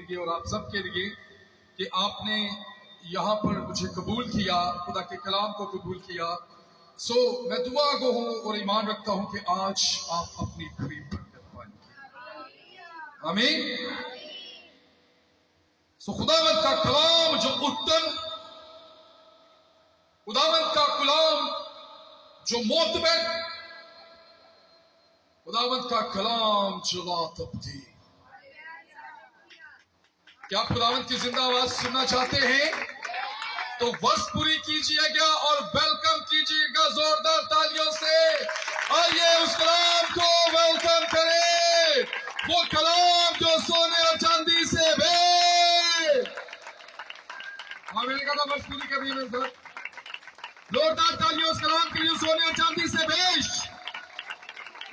लिए और आप सब के लिए कि आपने यहाँ पर मुझे कबूल किया, खुदा के कलाम को कबूल किया। सो मैं दुआ गो हूँ और ईमान रखता हूँ कि आज आप अपनी पूरी बरकत पाएंगे। आमीन। सो खुदावंद का कलाम जो उत्तम, खुदावंद का कलाम जो मोतबर, खुदावंद का कलाम जो ला तब्दील। क्या आप खुदावंद की जिंदा आवाज सुनना चाहते हैं? तो वर्ष पूरी कीजिएगा और वेलकम कीजिएगा जोरदार तालियों से। आइए उस कलाम को वेलकम करें, वो कलाम जो सोने और चांदी से मैंने कहा वर्ष पूरी कर रही है सर। जोरदार तालियों उस कलाम के लिए सोने और चांदी से बेश।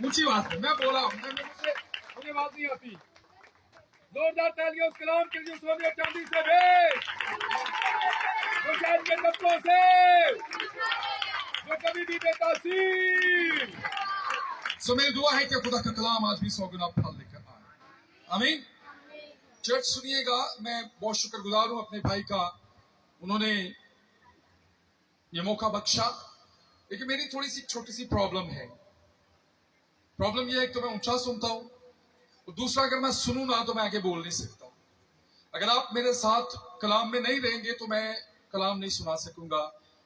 ऊंची बात है, मैं बोला हूं, मुझे बात नहीं आती। जोरदार तालियों उस कलाम के लिए सोने और चांदी से बेश, जो शायद के तत्वों से, जो कभी भी बेतासीर। सो मेरी दुआ है कि खुदा का कलाम आज भी 100 गुना फल लेकर आए। आमीन। चर्च सुनिएगा, मैं बहुत शुक्रगुजार हूं अपने भाई का, उन्होंने ये मौका बख्शा। लेकिन मेरी थोड़ी सी छोटी सी प्रॉब्लम है। प्रॉब्लम यह है कि तो मैं ऊंचा सुनता हूं, और दूसरा अगर मैं सुनूं ना तो मैं आगे बोल नहीं सकता। अगर आप मेरे साथ कलाम में नहीं रहेंगे तो मैं कलाम नहीं सुना सकूंगा।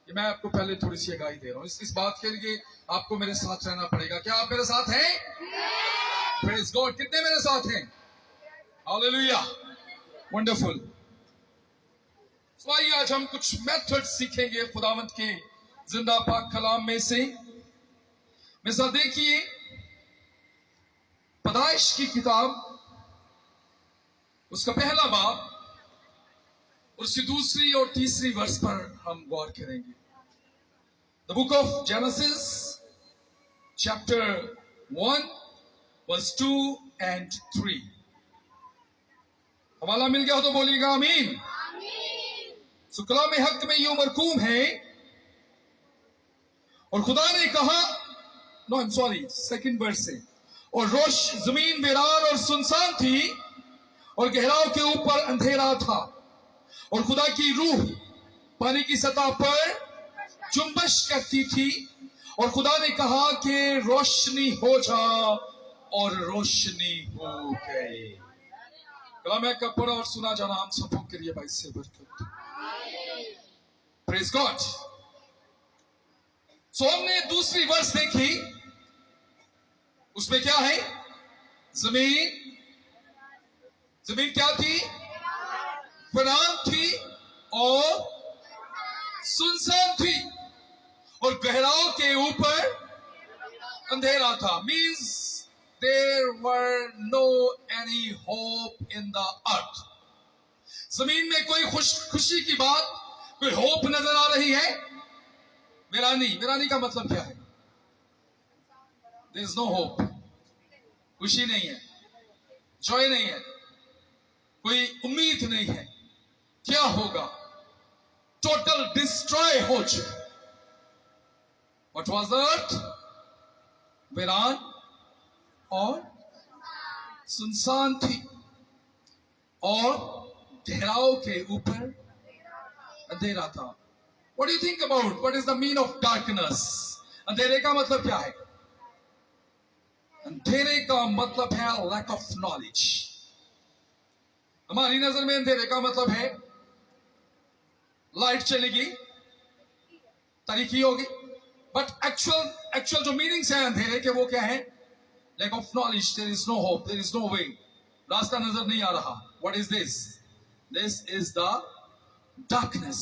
ये मैं आपको पहले थोड़ी सी आगाही दे रहा हूं। इस बात के लिए आपको मेरे साथ रहना पड़ेगा। क्या आप मेरे साथ हैं? Praise God. कितने मेरे साथ हैं? Hallelujah, wonderful. तो आइए आज हम कुछ मेथड सीखेंगे खुदावंद के जिंदा पाक कलाम में से। मिसाल देखिए, पैदाइश की किताब उसका पहला बाब और उसकी दूसरी और तीसरी वर्ष पर हम गौर करेंगे। The book of Genesis chapter 1 verse 2 and 3। हवाला मिल गया हो तो बोलिएगा आमीन। सो कलाम हक में यूं मरकूम है, और खुदा ने कहा, no I am sorry, second verse से, और रोश जमीन वीरान और सुनसान थी और गहराव के ऊपर अंधेरा था, और खुदा की रूह पानी की सतह पर जुम्बश करती थी, और खुदा ने कहा कि रोशनी हो जा, और रोशनी हो गई। कलाम का पढ़ा और सुना जाना हम सबों के लिए बाइस से बरकत। Praise God. सो हमने दूसरी वर्स देखी, उसमें क्या है? जमीन, जमीन क्या थी? वीरान थी और सुनसान थी, और गहराव के ऊपर अंधेरा था। Means there were no any hope in the earth। जमीन में कोई खुशी की बात, कोई होप नजर आ रही है? वीरानी, वीरानी का मतलब क्या है? there is no hope, खुशी नहीं है, जॉय नहीं है, कोई उम्मीद नहीं है। क्या होगा? टोटल डिस्ट्रॉय हो चुका। What was the earth? वीरान और सुनसान थी, और गहराव के ऊपर अंधेरा था। What do you think about? What is the meaning of darkness? अंधेरे का मतलब क्या है? अंधेरे का मतलब है lack of knowledge। हमारी नजर में अंधेरे का मतलब है लाइट चलेगी, तारीकी होगी, बट एक्चुअल जो मीनिंग्स है अंधेरे के वो क्या है? lack of knowledge, there is no hope, there is no way। रास्ता नजर नहीं आ रहा। What is this? This is the darkness।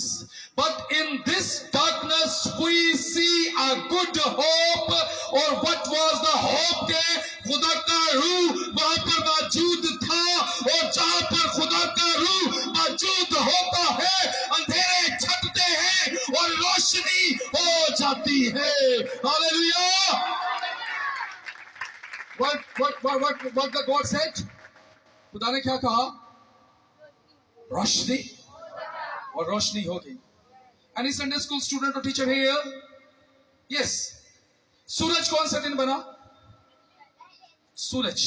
But in this darkness we see a good hope। और what was the hope? के खुदा का रूह वहां पर मौजूद था, और जहां पर खुदा का रूह मौजूद होता है अंधेरे छटते हैं और रोशनी हो जाती है। Hallelujah. What the God said? खुदा ने क्या कहा? रोशनी, और रोशनी होगी। Any Sunday school student or teacher here? Yes। सूरज कौन सा दिन बना? सूरज,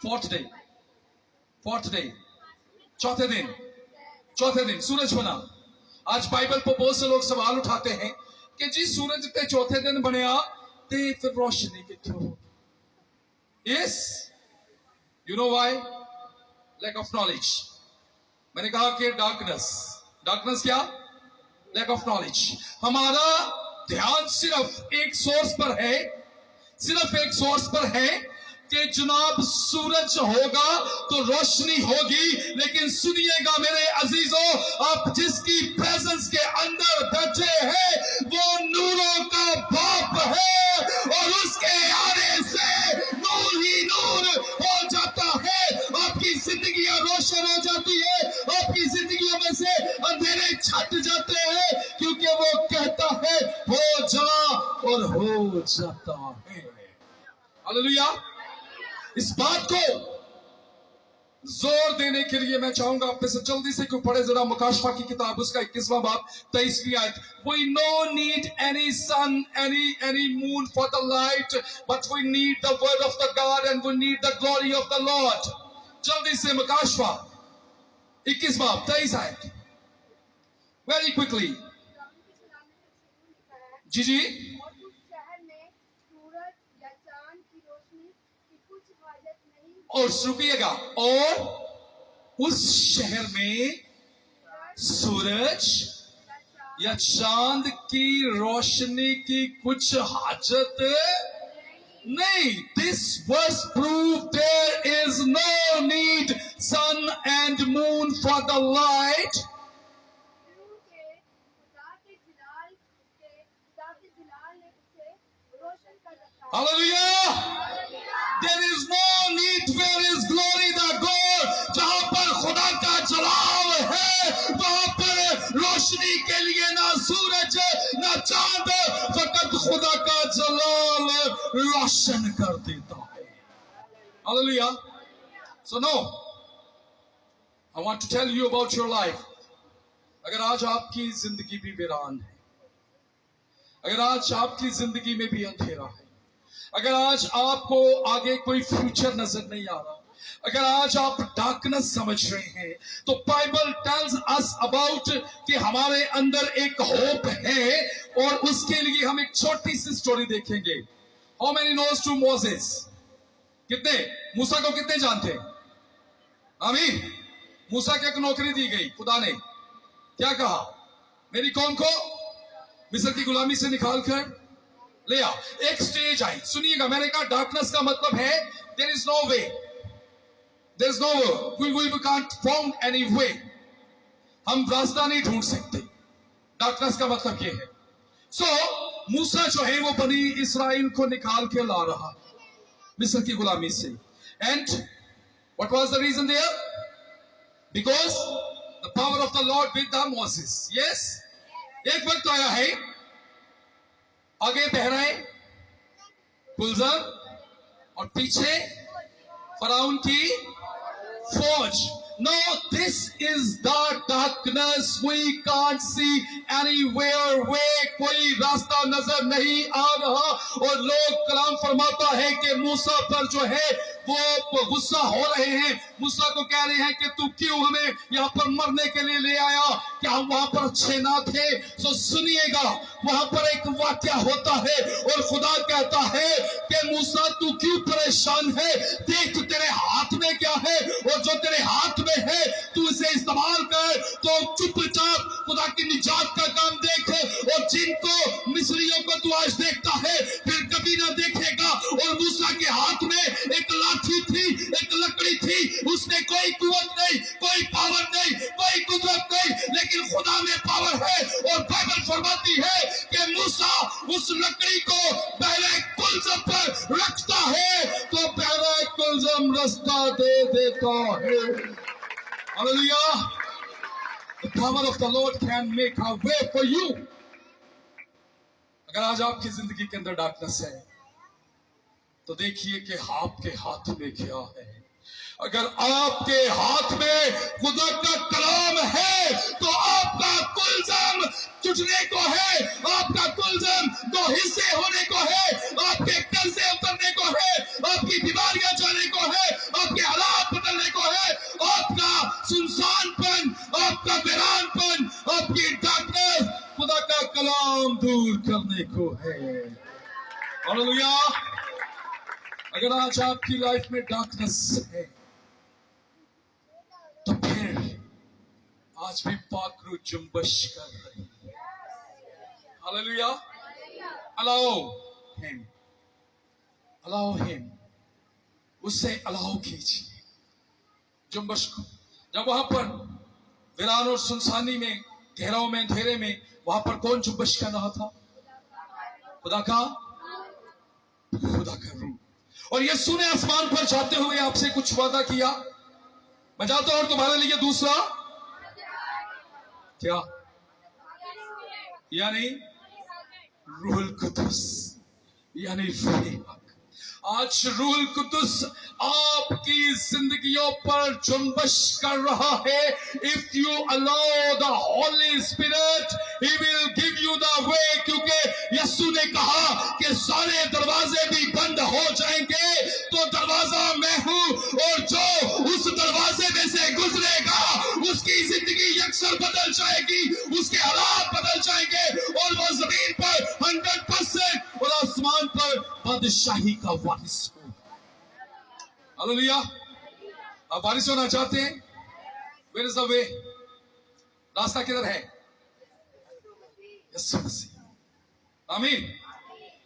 fourth day। चौथे दिन सूरज बना। आज बाइबल पर बहुत से लोग सवाल उठाते हैं कि जी सूरज ते चौथे दिन बनया ते फिर रोशनी कित्थों होगी? Yes, you know why? Lack of knowledge. मैंने कहा कि डार्कनेस क्या? Lack of knowledge. हमारा ध्यान सिर्फ एक सोर्स पर है कि जनाब सूरज होगा तो रोशनी होगी। लेकिन सुनिएगा मेरे अजीजों, आप जिसकी प्रेजेंस के अंदर बैठे हैं वो नूरों का बाप है और उसके आने से नूर ही नूर हो जाता है। आपकी जिंदगियां रोशन हो जाती है, आपकी जिंदगियों में से अंधेरे छट जाते हैं, क्योंकि वो कहता है हो जा और हो जाता है। हालेलुया। इस बात को जोर देने के लिए मैं चाहूंगा आप में से जल्दी से कोई पढ़े जरा मुकाशफा की किताब, उसका 21वां बाब 23वीं आयत। We no need any sun, any moon for the light, but we need the word of the God and we need the glory of the Lord. जल्दी से मुकाशफा 21 बाब 23 आयत, very quickly। जी और रुकिएगा, और उस शहर में सूरज या चांद की रोशनी की कुछ हाजत नहीं। This verse prove there is no need sun and moon for the light. Hallelujah. There is no need where is glory the God। जहां पर खुदा का जलाल है वहां पर रोशनी के लिए ना सूरज ना चांद, फकत खुदा का जलाल रोशन कर देता है। Hallelujah. So no, I want to tell you about your life। अगर आज आपकी जिंदगी भी वीरान है, अगर आज आपकी जिंदगी में भी अंधेरा है, अगर आज आपको आगे कोई फ्यूचर नजर नहीं आ रहा, अगर आज आप डार्कनेस समझ रहे हैं, तो बाइबल टेल्स अस अबाउट कि हमारे अंदर एक होप है, और उसके लिए हम एक छोटी सी स्टोरी देखेंगे। How many noes to Moses? कितने? मूसा को कितने जानते? आमीन। मूसा को एक नौकरी दी गई, खुदा ने क्या कहा? मेरी कौम को मिस्र की गुलामी से निकालकर ले आओ। एक स्टेज आई, सुनिएगा, मैंने कहा डार्कनेस का मतलब है there is no way, there is no way, we can't found any way, हम रास्ता नहीं ढूंढ सकते। डार्कनेस का मतलब ये है। सो मूसा जो है वो बनी इस्राइल को निकाल के ला रहा मिस्र की गुलामी से। And what was the reason there? Because the power of the lord with the Moses. Yes, एक वक्त आया है, आगे बहराए गुलजार और पीछे फराउन की फौज। No, this is the darkness, we can't see anywhere way, कोई रास्ता नजर नहीं आ रहा। और लोग कलाम फरमाता है कि मूसा पर जो है वो गुस्सा हो रहे हैं, मूसा को कह रहे हैं कि तू क्यों हमें यहाँ पर मरने के लिए ले आया, क्या हम वहां पर अच्छे ना थे? सो सुनिएगा, वहां पर एक वाक्य होता है और खुदा कहता है कि मूसा तू क्यों परेशान है, देख तेरे हाथ में क्या है, और जो तेरे हाथ में है तू इसे इस्तेमाल कर। तो चुपचाप खुदा की निजात का काम देख, और जिनको मिस्रियों को तू आज देखता है फिर कभी ना देखेगा। और मूसा के हाथ में एक लाठी थी, एक लकड़ी थी, उसने कोई कुव्वत नहीं, कोई पावर नहीं, कोई कुदरत नहीं, लेकिन खुदा में पावर है। और बाइबल फरमाती है कि मूसा उस लकड़ी को बहरे कुलजम पर रखता है तो बहरे कुलजम रास्ता दे देता है। Hallelujah. The power of the Lord can make a way for you. अगर आज आपकी जिंदगी के अंदर डार्कनेस है तो देखिए कि आपके हाथ में क्या है। अगर आपके हाथ में खुदा का कलाम है तो आपका कुलजम टूटने को है, आपका कुलजम दो हिस्से होने को है, आपके कर्जे उतरने को है, आपकी बीमारियां जाने को है, आपके हालात बदलने को है, आपका सुनसान हालेलुया। अगर आज आपकी लाइफ में डार्कनेस है तो फिर आज भी पाक रूह जुम्बश कर रही है। Hallelujah. Allow him, allow him, उससे अलाउ कीजिए जुम्बश को। जब वहां पर वीरान और सुनसानी में, घेराव में, अंधेरे में, वहां पर कौन जुम्बश कर रहा था? खुदा का रूह। और यीशु ने आसमान पर जाते हुए आपसे कुछ वादा किया, मैं जाता हूं और तुम्हारे लिए दूसरा क्या, यानी रूहुल कुदुस, यानी रूह। आज रूहुल कुदुस आपकी जिंदगियों पर जुम्बश कर रहा है। If you allow the Holi spirit, he will give you the way. क्योंकि यीशु ने कहा कि सारे दरवाजे भी बंद हो जाएंगे तो दरवाजा मैं हूं, और जो उस दरवाजे में से गुजरेगा उसकी जिंदगी यकसर बदल जाएगी, उसके हालात बदल जाएंगे, और वो जमीन पर 100% और आसमान पर बादशाही का वारिस होगा। हालेलुया। आप वारिस होना चाहते हैं? Where is the way? रास्ता किधर है? यीशु मसीह। आमीन।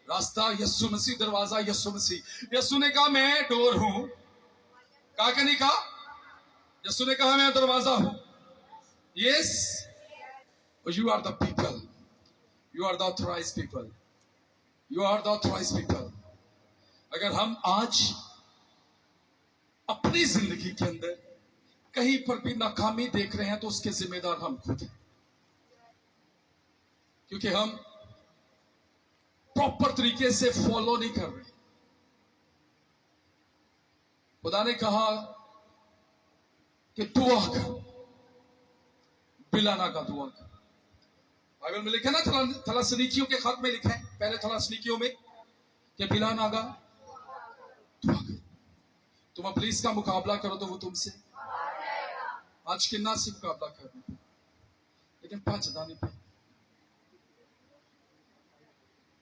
रास्ता यीशु मसीह, दरवाजा यीशु मसीह। यीशु ने कहा मैं डोर हूं। कहा कि नहीं कहा? यीशु ने कहा मैं दरवाजा हूं। Yes, you are the people, you are the authorised people, you are the authorised people. अगर हम आज अपनी जिंदगी के अंदर कहीं पर भी नाकामी देख रहे हैं तो उसके जिम्मेदार हम खुद हैं, क्योंकि हम प्रॉपर तरीके से फॉलो नहीं कर रहे। खुदा ने कहा कि दुआ कर, बिलाना का दुआ कर। बाइबल में लिखा ना, थलासनीकियों के खत में लिखा है, पहले थलासनीकियों में, कि बिलाना का दुआ कर। तुम अब्लीस का मुकाबला करो तो वो तुमसे आज किन्ना से मुकाबला कर रहे हो, लेकिन भजदा नहीं पे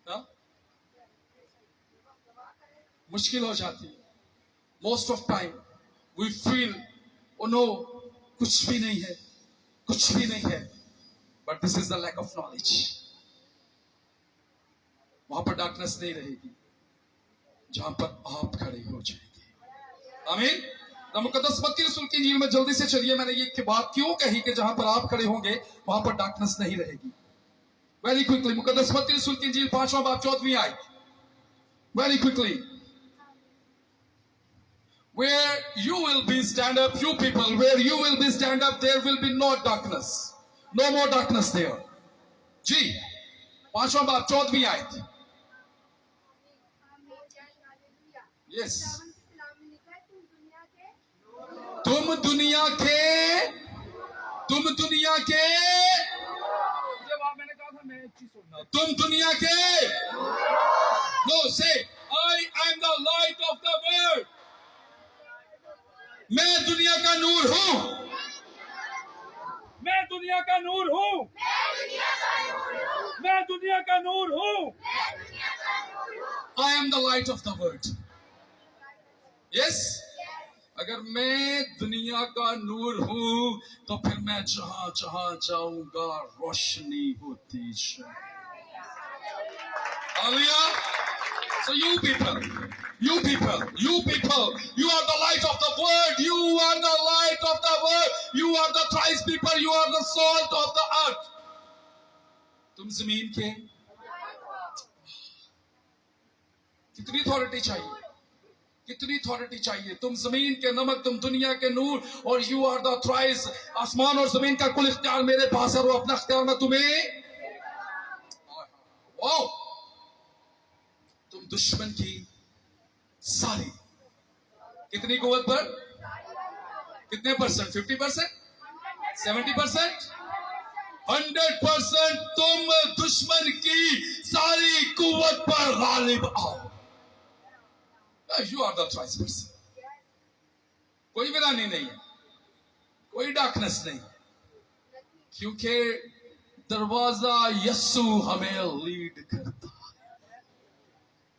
ना, मुश्किल हो जाती है। Most of time we feel oh no, कुछ भी नहीं है, कुछ भी नहीं है, but this is the lack of knowledge. वहां पर डार्कनेस नहीं रहेगी जहां पर आप खड़े हो जाएंगे। आमीन। मुकद्दस मत्ती रसूल की इंजील में जल्दी से चलिए। मैंने ये बात क्यों कही कि जहां पर आप खड़े होंगे वहां पर डार्कनेस नहीं रहेगी? वेरी क्विकली, मुकद्दस मत्ती रसूल की इंजील 5वां बाब 14वीं आयत। Very quickly, where you will be stand up, you people, where you will be stand up, there will be no darkness, no more darkness there। जी, 5वां बाब 14वीं आयत। यस, तुम दुनिया के मैंने कहा था मैं एक चीज सुनना, तुम दुनिया के, नो से, I am the light of the world. मैं दुनिया का नूर हूं, मैं दुनिया का नूर हूं, मैं दुनिया का नूर हूं। आई am the light of the world. Yes, अगर मैं दुनिया का नूर हूं तो फिर मैं जहां जहां जाऊंगा रोशनी होती जाए। So you people, you are the light of the world. You are the light of the world. You are the thrice people. You are the salt of the earth. तुम जमीन के, कितनी अथॉरिटी चाहिए, कितनी अथॉरिटी चाहिए? तुम जमीन के नमक, तुम दुनिया के नूर, और यू आर द थ्राइस। आसमान और जमीन का कुल इख्तियार मेरे पास है, और अपना इख्तियार मैं तुम्हें, तुम दुश्मन की सारी, कितनी कुव्वत पर, कितने परसेंट? 50%, 70%, 100%। तुम दुश्मन की सारी कुव्वत पर गालिब आओ। You are the thrice person. कोई वीरानी नहीं है, कोई डार्कनेस नहीं, क्योंकि दरवाजा यस्सु हमें लीड करता है।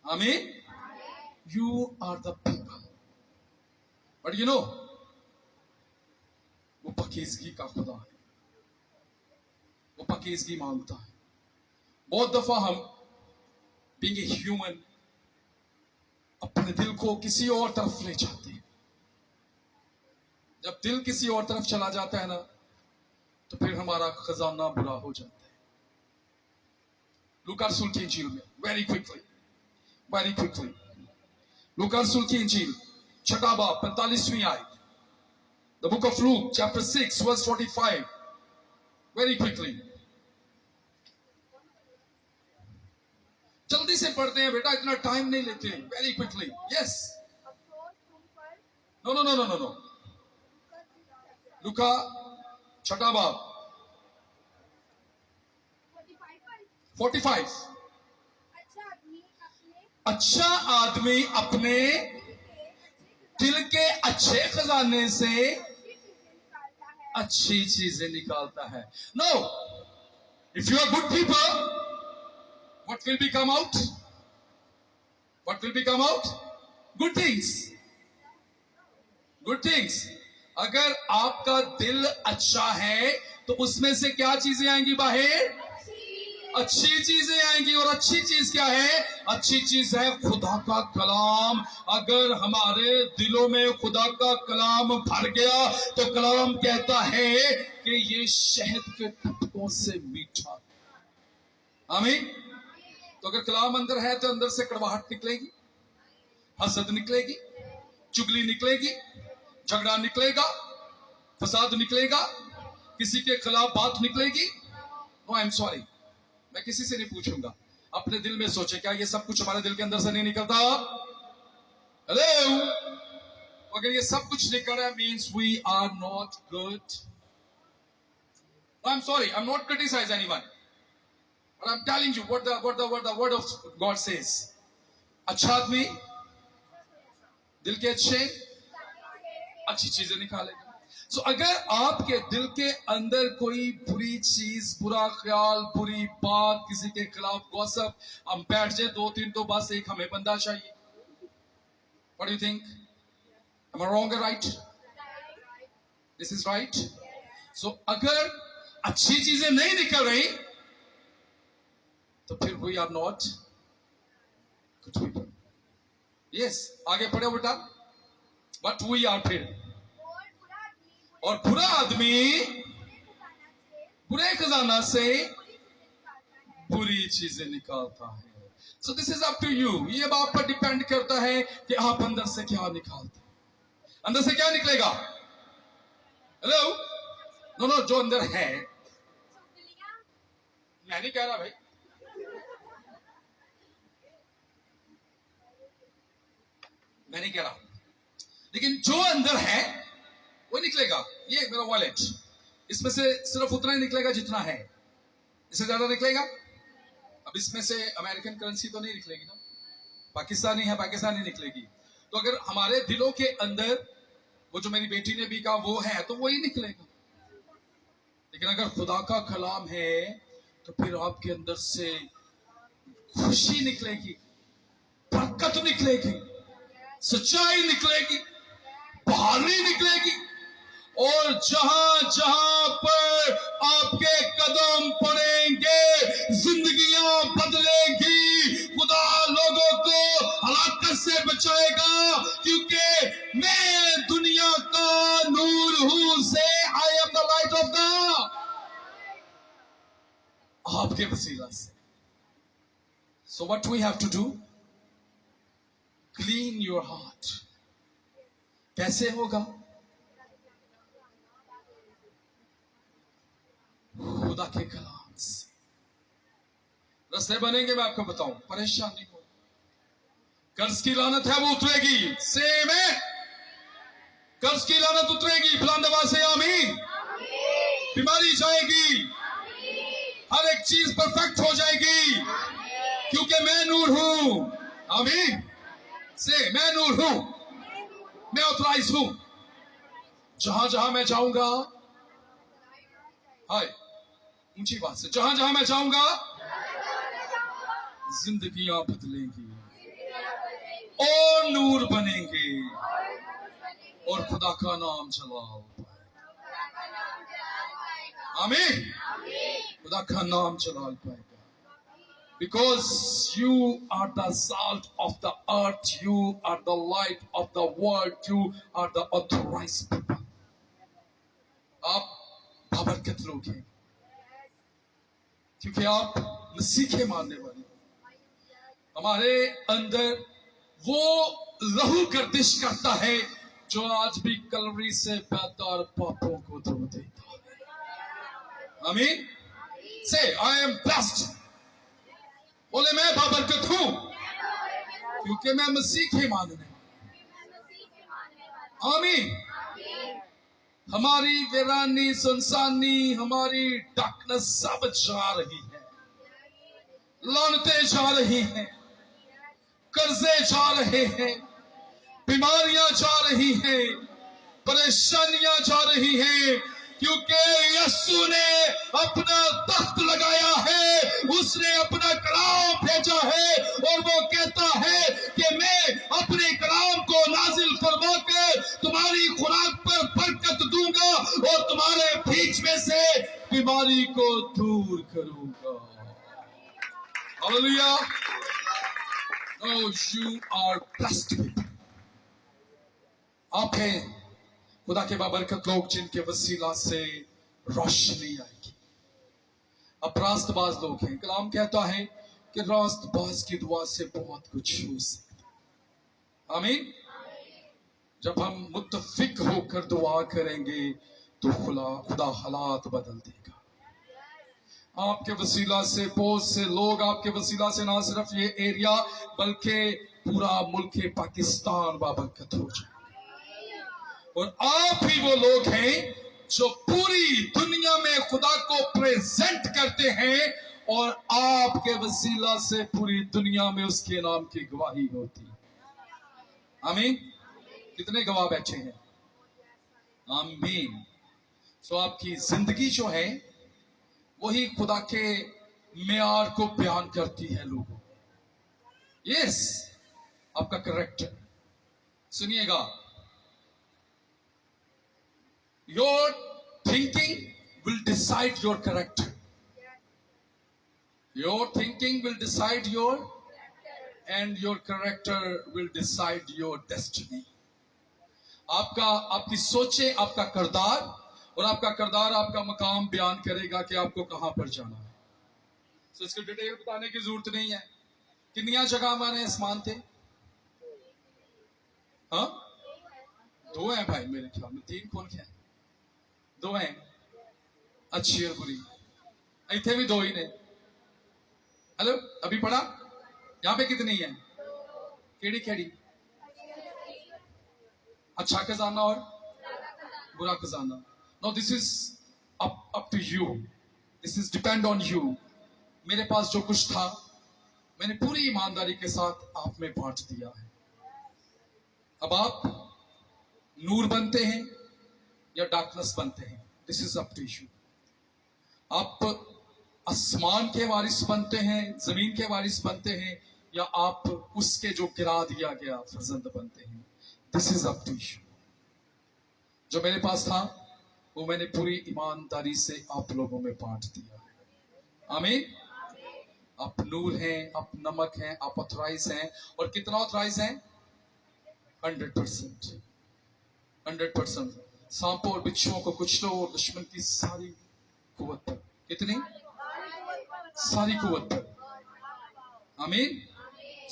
आमीन। You are the people. But you know, वो पाकीज़गी का खुदा है, वो पाकीज़गी मांगता है। बहुत दफा हम बीइंग ए ह्यूमन अपने दिल को किसी और तरफ ले जाते हैं। जब दिल किसी और तरफ चला जाता है ना, तो फिर हमारा खजाना बुरा हो जाता है। लूका रसूल की इंजील में वेरी क्विकली लूका रसूल की इंजील 6 बाब 45वीं आयत, the book of Luke chapter 6 verse 45, very quickly. जल्दी से पढ़ते हैं बेटा, इतना टाइम नहीं लेते। Very quickly, yes. नो। लूका 6 बाब 45। अच्छा आदमी अपने दिल के अच्छे खजाने से अच्छी चीजें निकालता है। No, if you are good people, what will be come out? What will be come out? Good things. Good things. अगर आपका दिल अच्छा है तो उसमें से क्या चीजें आएंगी बाहर? अच्छी चीजें आएंगी। और अच्छी चीज क्या है? अच्छी चीज है खुदा का कलाम। अगर हमारे दिलों में खुदा का कलाम भर गया तो कलाम कहता है कि ये शहद के टुकड़ों से मीठा। आमीन। तो अगर कलाम अंदर है तो अंदर से कड़वाहट निकलेगी, हसद निकलेगी, चुगली निकलेगी, झगड़ा निकलेगा, फसाद निकलेगा, किसी के खिलाफ बात निकलेगी। नो, आई एम सॉरी, मैं किसी से नहीं पूछूंगा। अपने दिल में सोचे, क्या ये सब कुछ हमारे दिल के अंदर से नहीं निकलता? हेलो, अगर ये सब कुछ निकल रहा है, means we are not good. I am sorry, I am not criticise anyone, but I'm telling you what the word of God says. अच्छा आदमी दिल के अच्छी चीजें निकालेगा। So अगर आपके दिल के अंदर कोई बुरी चीज, बुरा ख्याल, बुरी बात, किसी के खिलाफ गॉसिप, हम बैठ जाए 2-3 तो बस एक हमें बंदा चाहिए। What do you think? Am I wrong or right? This is right. So अगर अच्छी चीजें नहीं निकल रही तो फिर we are not good people. Yes, आगे पढ़ो बेटा। बट वी आर फिर, और बुरा आदमी बुरे खजाना से बुरी चीजें निकालता है। So this is up to you. ये बात पर डिपेंड करता है कि आप अंदर से क्या निकालते हैं। अंदर से क्या निकलेगा? हेलो, नो, जो अंदर है। मैं नहीं कह रहा भाई, मैं नहीं कह रहा, लेकिन जो अंदर है वो निकलेगा। ये मेरा वॉलेट, इसमें से सिर्फ उतना ही निकलेगा जितना है, इससे ज्यादा निकलेगा? अब इसमें से अमेरिकन करेंसी तो नहीं निकलेगी ना, पाकिस्तानी है, पाकिस्तानी निकलेगी। तो अगर हमारे दिलों के अंदर वो जो मेरी बेटी ने भी कहा वो है तो वही निकलेगा। लेकिन अगर खुदा का कलाम है तो फिर आपके अंदर से खुशी निकलेगी, बरकत निकलेगी, सच्चाई निकलेगी, बहाली निकलेगी। और जहां जहां पर आपके कदम पड़ेंगे जिंदगियां बदलेंगी। खुदा लोगों को हलाकत से बचाएगा, क्योंकि मैं दुनिया का नूर हूं। से I am the light of God. आपके वसीला से। So what we have to do? Clean your heart. कैसे होगा? खुदा के कलाम से रास्ते बनेंगे। मैं आपको बताऊं, परेशान नहीं हो। कर्ज की लानत है वो उतरेगी। सेम है, कर्ज की लानत उतरेगी। बुलंदवा से आमीन। बीमारी जाएगी, हर एक चीज परफेक्ट हो जाएगी, क्योंकि मैं नूर हूं। आमीन से, मैं नूर हूं, मैं ऑथराइज हूं। जहां जहां मैं जाऊंगा, हाय ऊंची बात से, जहां जहां मैं जाऊंगा जिंदगियां बदलेंगी। और नूर बनेंगे और खुदा का नाम जलाल पाएगा। आमीन। खुदा का नाम जलाल पाएगा। Because you are the salt of the earth, you are the light of the world, you are the authorized people. आप बाबरकत लोग हैं क्योंकि आप मसीह के मानने वाले। हमारे अंदर वो लहू गर्दिश करता है जो आज भी कलवरी से बेहतर पापों को धो देता है। आमीन। Say, I am blessed. बोले मैं बाबरकत हूं क्योंकि मैं मसीह के मानने। आमीन। हमारी वीरानी, सुनसानी, हमारी डार्कनेस सब जा रही है, लानतें जा रही हैं, कर्जे जा रहे हैं, बीमारियां जा रही हैं, परेशानियां जा रही हैं, क्योंकि यीशु ने अपना तख्त लगाया है, उसने अपना कलाम भेजा है और वो कहता है कि मैं अपने कलाम को नाजिल फरमा कर तुम्हारी खुराक पर बरकत दूंगा और तुम्हारे बीच में से बीमारी को दूर करूंगा। Hallelujah. Oh, you are blessed people. आप हैं खुदा के बाबरकत लोग जिनके वसीला से रोशनी आएगी। अब रास्तबाज लोग हैं। कलाम कहता है कि रास्तबाज की दुआ से बहुत कुछ हो सकता है। आमीन। जब हम मुत्तफिक होकर दुआ करेंगे तो खुदा हालात बदल देगा। आपके वसीला से बहुत से लोग, आपके वसीला से ना सिर्फ ये एरिया बल्कि पूरा मुल्क पाकिस्तान बाबरकत हो जाए। और आप ही वो लोग हैं जो पूरी दुनिया में खुदा को प्रेजेंट करते हैं और आपके वसीला से पूरी दुनिया में उसके नाम की गवाही होती है। आमीन। कितने गवाह बैठे हैं? आमीन। सो आपकी जिंदगी जो है वही खुदा के मेयार को बयान करती है लोगों। यस, आपका करेक्टर। सुनिएगा, your thinking will decide your character. Your thinking will decide your, and your character will decide your destiny. आपकी सोचे आपका किरदार, और आपका किरदार आपका मकाम बयान करेगा कि आपको कहां पर जाना है। तो इसकी डिटेल बताने की जरूरत नहीं है। कितनी जगह हमारे आसमान थे? हाँ, 2 हैं भाई मेरे ख्याल में। 3 कौन क्या है? 2 हैं, अच्छी और बुरी। इतने भी 2 ही ने। हेलो, अभी पढ़ा? यहाँ पे कितनी है? केड़ी केड़ी? अच्छा खजाना और बुरा खजाना। Now this is up to you. This is depend on you. मेरे पास जो कुछ था मैंने पूरी ईमानदारी के साथ आप में बांट दिया है। अब आप नूर बनते हैं या डार्कनेस बनते हैं, this is up to you. आप आसमान के वारिस बनते हैं, जमीन के वारिस बनते हैं, या आप उसके जो गिरा दिया गया फर्जंद बनते हैं, this is up to you. जो मेरे पास था वो मैंने पूरी ईमानदारी से आप लोगों में बांट दिया है। आमीन। आप नूर हैं, आप नमक हैं, आप ऑथराइज हैं। और कितना ऑथराइज हैं? 100%। 100%। सांपों और बिच्छुओं को कुचलो और दुश्मन की सारी कुव्वत पर। कितनी? सारी कुव्वत पर। आमीन।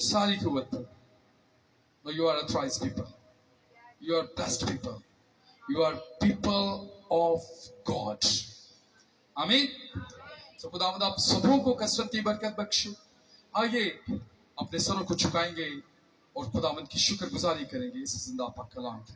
सारी कुव्वत पर। You are authorised people, you are blessed people, you are people of God. आमीन। तो खुदावंद आप सबों को कसरत की बरकत बख्शे। आइए अपने सरों को झुकाएंगे और खुदावंद की शुक्रगुजारी करेंगे इस जिंदा पाक कलाम की।